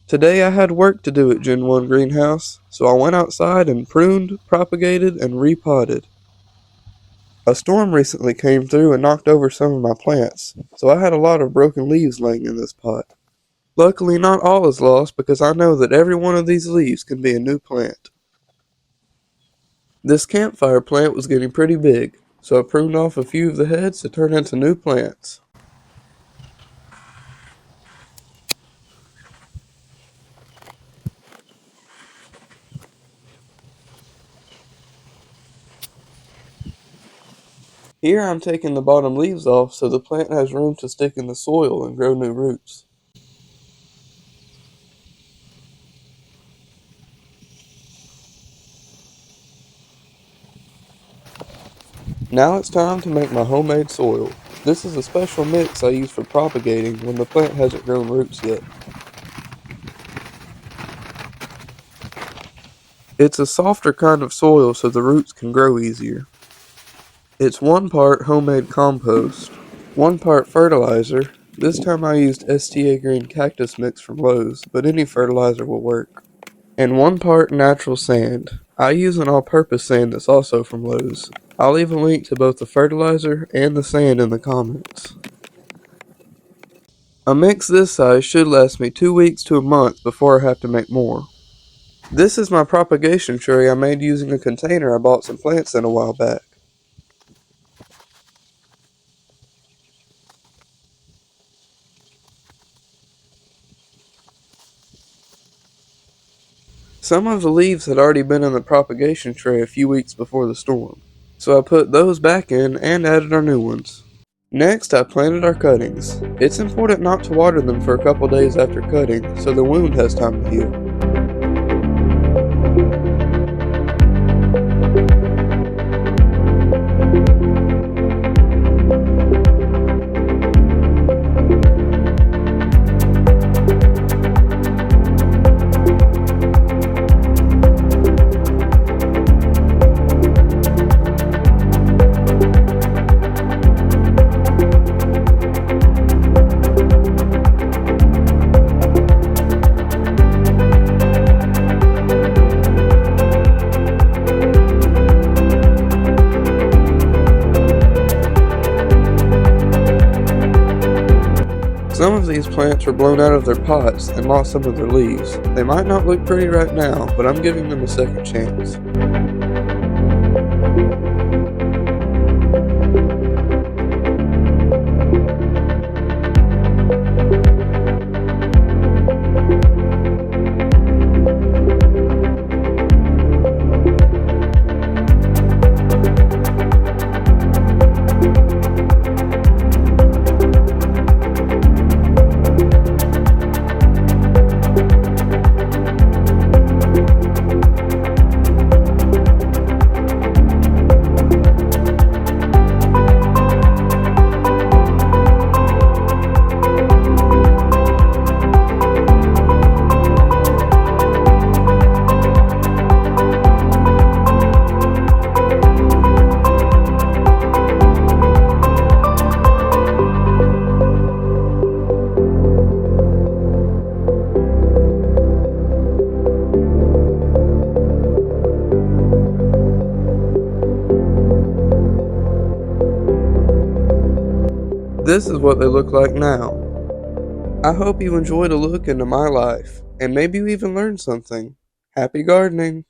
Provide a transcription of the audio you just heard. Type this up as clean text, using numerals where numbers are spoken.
Today I had work to do at GEN1 Greenhouse, so I went outside and pruned, propagated, and repotted. A storm recently came through and knocked over some of my plants, so I had a lot of broken leaves laying in this pot. Luckily not all is lost because I know that every one of these leaves can be a new plant. This campfire plant was getting pretty big, so I pruned off a few of the heads to turn into new plants. Here I'm taking the bottom leaves off so the plant has room to stick in the soil and grow new roots. Now it's time to make my homemade soil. This is a special mix I use for propagating when the plant hasn't grown roots yet. It's a softer kind of soil so the roots can grow easier. It's 1 part homemade compost, 1 part fertilizer. This time I used STA Green cactus mix from Lowe's, but any fertilizer will work. And 1 part natural sand. I use an all-purpose sand that's also from Lowe's. I'll leave a link to both the fertilizer and the sand in the comments. A mix this size should last me 2 weeks to a month before I have to make more. This is my propagation tray I made using a container I bought some plants in a while back. Some of the leaves had already been in the propagation tray a few weeks before the storm, so I put those back in and added our new ones. Next, I planted our cuttings. It's important not to water them for a couple days after cutting, so the wound has time to heal. Some of these plants were blown out of their pots and lost some of their leaves. They might not look pretty right now, but I'm giving them a second chance. This is what they look like now. I hope you enjoyed a look into my life, and maybe you even learned something. Happy gardening!